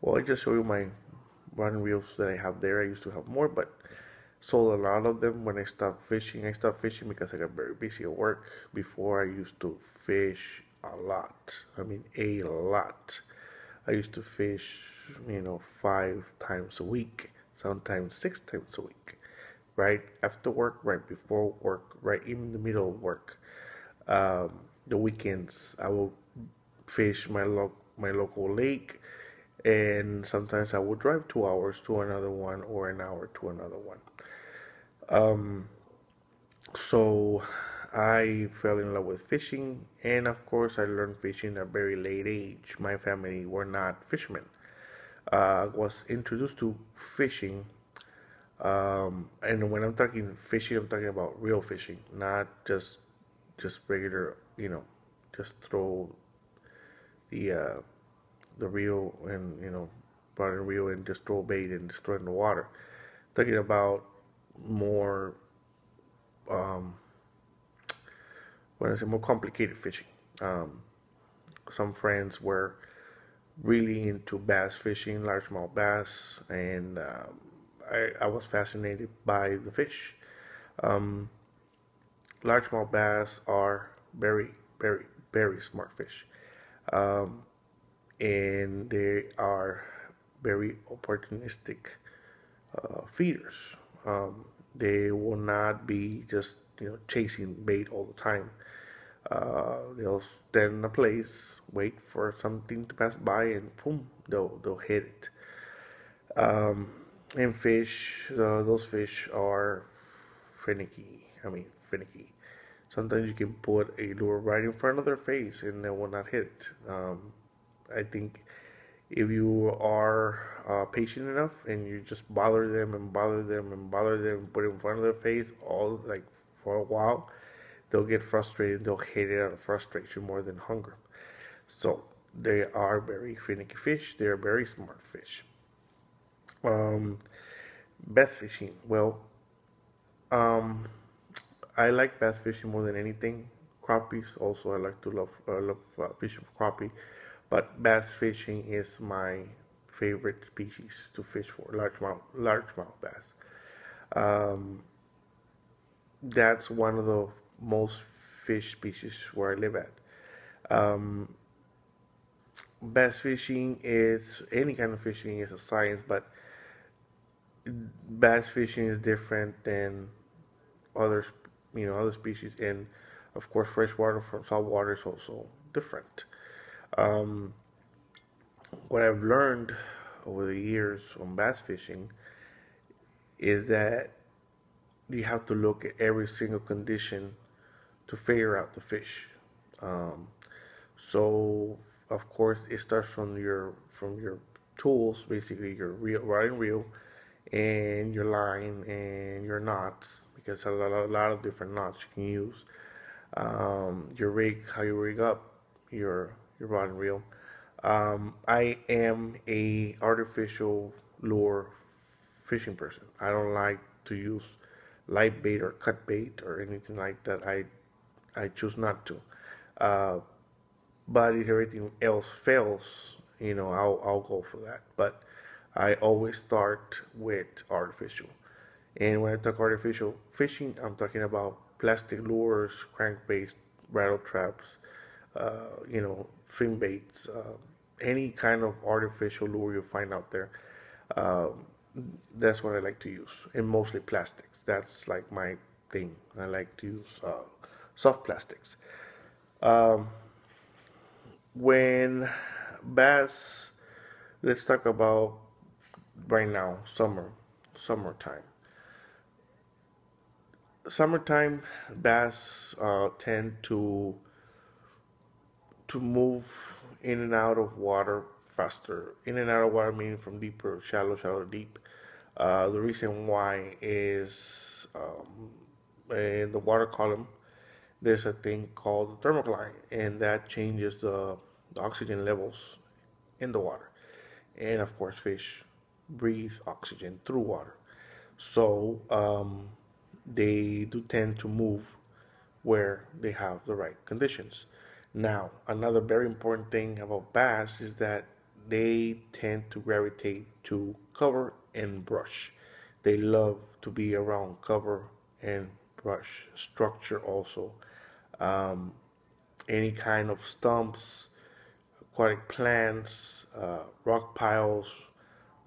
Well, I just show you my rod reels that I have there. I used to have more, but sold a lot of them when I stopped fishing. I stopped fishing because I got very busy at work. Before, I used to fish a lot. I mean, a lot. I used to fish, 5 times a week, sometimes 6 times a week, right after work, right before work, right in the middle of work. The weekends, I will fish my local lake, and sometimes I would drive 2 hours to another one or an hour to another one. So I fell in love with fishing, and of course, I learned fishing at a very late age. My family were not fishermen. I was introduced to fishing, and when I'm talking fishing, I'm talking about real fishing, not just regular, just throw the uh, the reel and brought in reel and just throw bait and just throw it in the water. Talking about more, um, when I say more complicated fishing. Um, some friends were really into bass fishing, largemouth bass, and I was fascinated by the fish. Um, Largemouth bass are very, very, very smart fish, um, and they are very opportunistic feeders. Um, they will not be just chasing bait all the time. They'll stand in a place, wait for something to pass by, and boom, they'll hit it. Um, and those fish are finicky. I mean, finicky. Sometimes you can put a lure right in front of their face and they will not hit it. I think if you are patient enough and you just bother them and bother them and bother them, put it in front of their face all like for a while, they'll get frustrated. They'll hit it out of frustration more than hunger. So they are very finicky fish. They are very smart fish. Um, Bass fishing. Well, um, I like bass fishing more than anything. Crappies also. I like to love fishing for crappie, but bass fishing is my favorite species to fish for. Largemouth bass. Um, that's one of the most fish species where I live at. Um, Bass fishing is any kind of fishing is a science, but bass fishing is different than other other species, and of course freshwater from saltwater is also different. Um, what I've learned over the years on bass fishing is that you have to look at every single condition to figure out the fish. Um, so of course it starts from your tools, basically your reel, rod and reel, and your line and your knots, because a lot of different knots you can use. Your rig, how you rig up your rod and reel. I am a artificial lure fishing person. I don't like to use light bait or cut bait or anything like that. I choose not to. Uh, but if everything else fails, I'll go for that. But I always start with artificial. And when I talk artificial fishing, I'm talking about plastic lures, crankbaits, rattle traps, swim baits, any kind of artificial lure you find out there. Um, that's what I like to use, and mostly plastics. That's like my thing. I like to use soft plastics. Um, when bass, let's talk about right now, summertime. Summertime bass tend to move in and out of water faster. In and out of water meaning from deeper, shallow, deep. The reason why is in the water column there's a thing called the thermocline, and that changes the oxygen levels in the water. And of course, fish breathe oxygen through water. So they do tend to move where they have the right conditions. Now, another very important thing about bass is that they tend to gravitate to cover and brush. They love to be around cover and brush structure also. Um, any kind of stumps, aquatic plants, rock piles,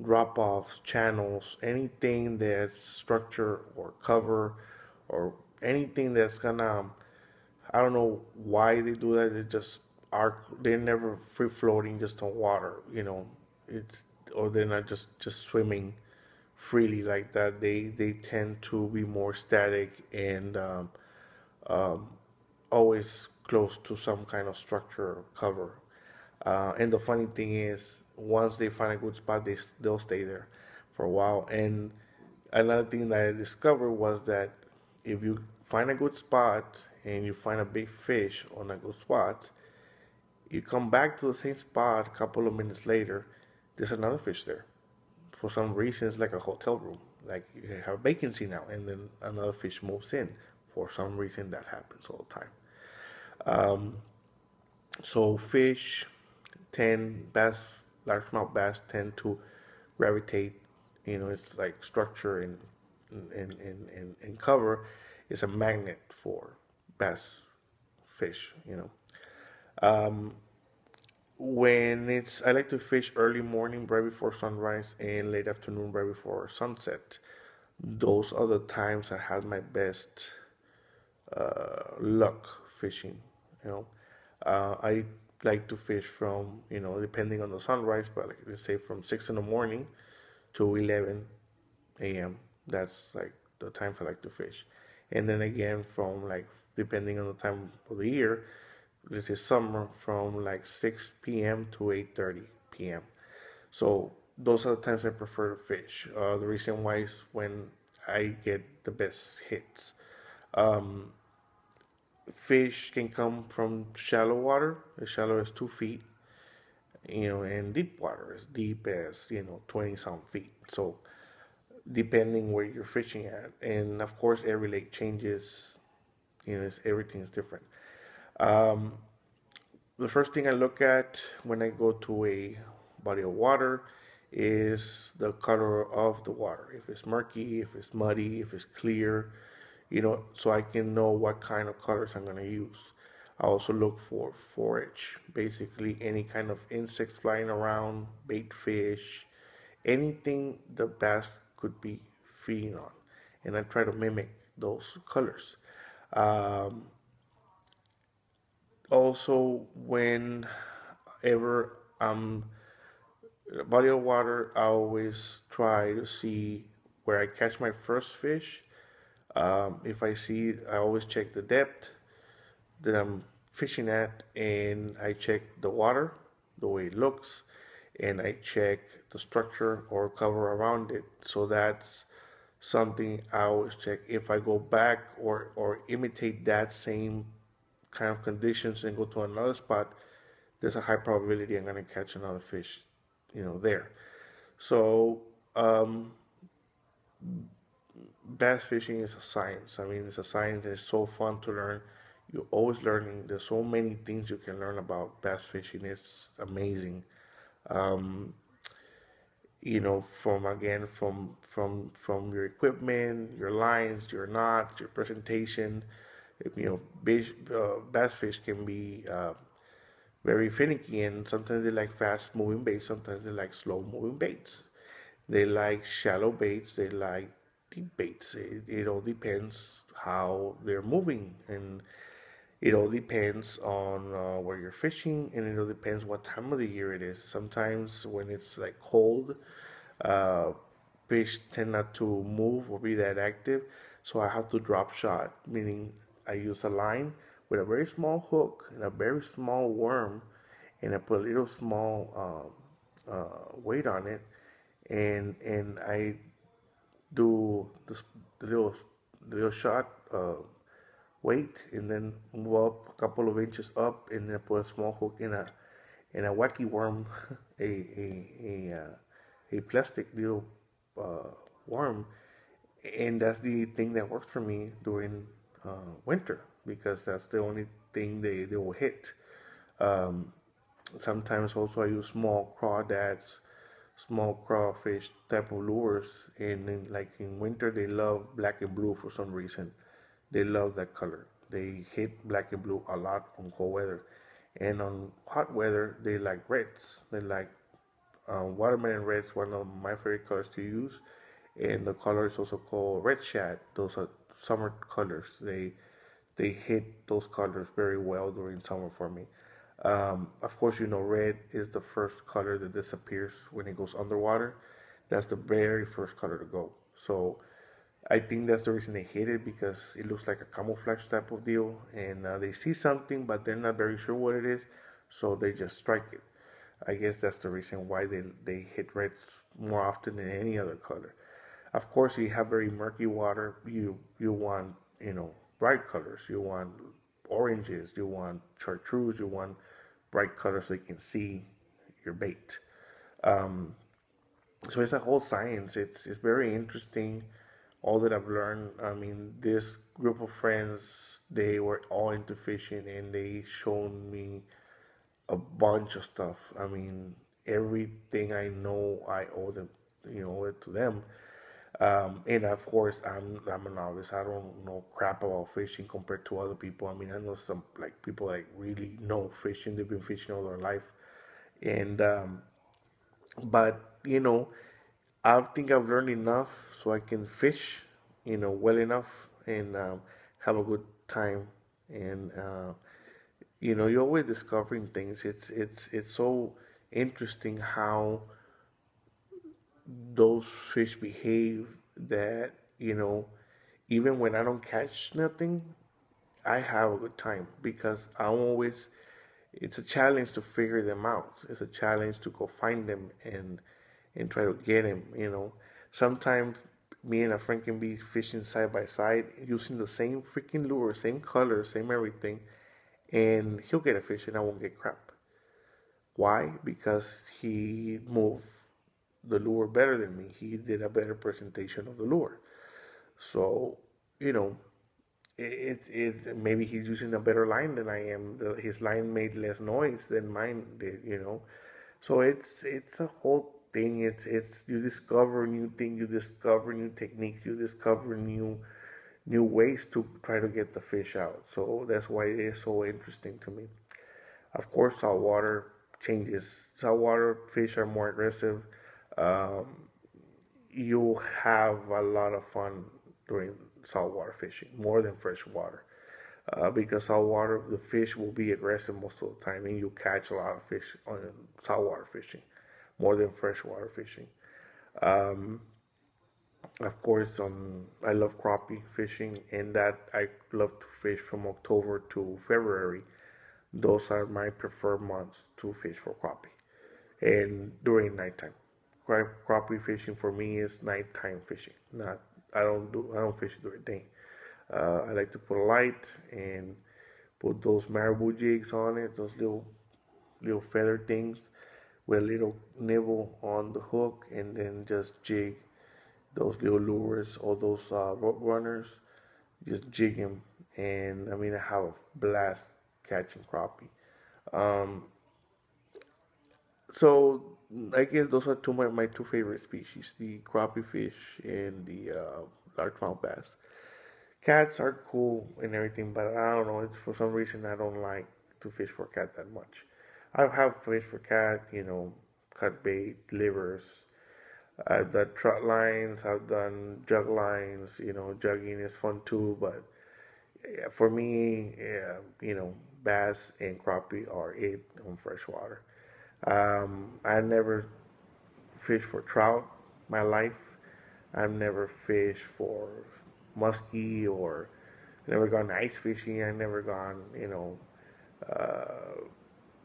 drop offs, channels, anything that's structure or cover or anything that's gonna, I don't know why they do that. It just are, they're never free floating just on water, it's, or they're not just swimming freely like that. They tend to be more static and um, always close to some kind of structure or cover. And the funny thing is, once they find a good spot, they'll stay there for a while. And another thing that I discovered was that if you find a good spot and you find a big fish on a good spot, you come back to the same spot a couple of minutes later, there's another fish there. For some reason, it's like a hotel room. Like you have a vacancy now, and then another fish moves in. For some reason, that happens all the time. Um, so fish bass, largemouth bass tend to gravitate. It's like structure and cover is a magnet for bass fish. Um, when I like to fish early morning, right before sunrise, and late afternoon, right before sunset. Those are the times I have my best luck fishing. You know, I like to fish from, depending on the sunrise, but like let's say from 6 in the morning to 11 a.m. That's like the times I like to fish, and then again from like depending on the time of the year, let's say summer from like 6 p.m. to 8:30 p.m. So those are the times I prefer to fish. The reason why is when I get the best hits. Um, Fish can come from shallow water, as shallow as 2 feet, and deep water as deep as 20 some feet. So depending where you're fishing at, and of course every lake changes. Everything is different. Um, the first thing I look at when I go to a body of water is the color of the water. If it's murky, if it's muddy, if it's clear, so I can know what kind of colors I'm going to use. I also look for forage, basically any kind of insects flying around, bait fish, anything the bass could be feeding on. And I try to mimic those colors. Um, Also, whenever I'm in a body of water, I always try to see where I catch my first fish. If I see, I always check the depth that I'm fishing at, and I check the water, the way it looks, and I check the structure or cover around it. So that's something I always check. If I go back or imitate that same kind of conditions and go to another spot, there's a high probability I'm going to catch another fish, there. So bass fishing is a science. I mean, it's a science. It's so fun to learn. You're always learning. There's so many things you can learn about bass fishing. It's amazing. Um, from again from your equipment, your lines, your knots, your presentation. Bass fish can be very finicky, and sometimes they like fast moving baits, sometimes they like slow moving baits. They like shallow baits, they like deep baits. It all depends how they're moving, and it all depends on where you're fishing, and it all depends what time of the year it is. Sometimes when it's like cold, uh, fish tend not to move or be that active, so I have to drop shot, meaning I use a line with a very small hook and a very small worm, and I put a little small weight on it, and I do the little shot weight, and then move up a couple of inches up, and then put a small hook in a wacky worm, a plastic little worm, and that's the thing that works for me during winter because that's the only thing they will hit. Um, Sometimes also I use small crawdads, small crawfish type of lures. And like in winter, they love black and blue for some reason. They love that color. They hate black and blue a lot on cold weather, and on hot weather they like reds. They like watermelon reds, one of my favorite colors to use, and the color is also called red shad. Those are summer colors. They hit those colors very well during summer for me. Of course, red is the first color that disappears when it goes underwater. That's the very first color to go. So I think that's the reason they hate it, because it looks like a camouflage type of deal, and they see something, but they're not very sure what it is, so they just strike it. I guess that's the reason why they hit reds more often than any other color. Of course, you have very murky water. You want bright colors. You want oranges. You want chartreuse. You want bright colors so you can see your bait. Um, so it's a whole science. It's very interesting. All that I've learned. I mean, this group of friends, they were all into fishing, and they showed me a bunch of stuff. I mean, everything I know, I owe them, it to them. And of course, I'm a novice. I don't know crap about fishing compared to other people. I mean, I know some like people like really know fishing. They've been fishing all their life, and but I think I've learned enough so I can fish, well enough, and have a good time. And you're always discovering things. It's so interesting how those fish behave, that even when I don't catch nothing, I have a good time, because it's a challenge to figure them out. It's a challenge to go find them and try to get them. Sometimes me and a friend can be fishing side by side using the same freaking lure, same color, same everything, and he'll get a fish and I won't get crap. Why? Because he moved the lure better than me. He did a better presentation of the lure. So, you know, it maybe he's using a better line than I am. His line made less noise than mine did. So it's a whole thing. It's you discover new things, you discover new techniques, you discover new ways to try to get the fish out. So that's why it is so interesting to me. Of course, saltwater changes. Saltwater fish are more aggressive. Um, you have a lot of fun during saltwater fishing, more than freshwater. Because saltwater, the fish will be aggressive most of the time, and you catch a lot of fish on saltwater fishing, more than freshwater fishing. Um, of course, I love crappie fishing, and that I love to fish from October to February. Those are my preferred months to fish for crappie, and during nighttime. Crappie fishing for me is nighttime fishing. Not I don't fish during the day. I like to put a light and put those marabou jigs on it, those little feather things with a little nibble on the hook, and then just jig those little lures or those rope runners. Just jig them, and I mean I have a blast catching crappie. Um, so I guess those are my two favorite species: the crappie fish and the largemouth bass. Cats are cool and everything, but I don't know. It's for some reason I don't like to fish for cat that much. I have fished for cat, cut bait, livers. I've done trot lines. I've done jug lines. Jugging is fun too, but yeah, for me, yeah, bass and crappie are it on freshwater. I never fished for trout my life. I've never fished for muskie or never gone ice fishing. I never gone, uh,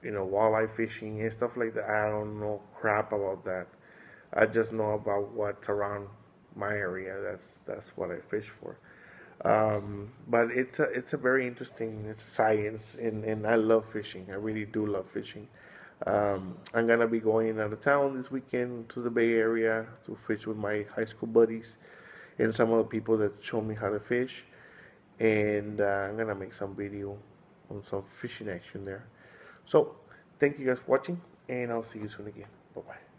walleye fishing and stuff like that. I don't know crap about that. I just know about what's around my area. That's what I fish for. But it's a very interesting it's a science, and I love fishing. I really do love fishing. I'm gonna be going out of town this weekend to the Bay Area to fish with my high school buddies and some of the people that show me how to fish. And I'm gonna make some video on some fishing action there. So thank you guys for watching, and I'll see you soon again. Bye bye.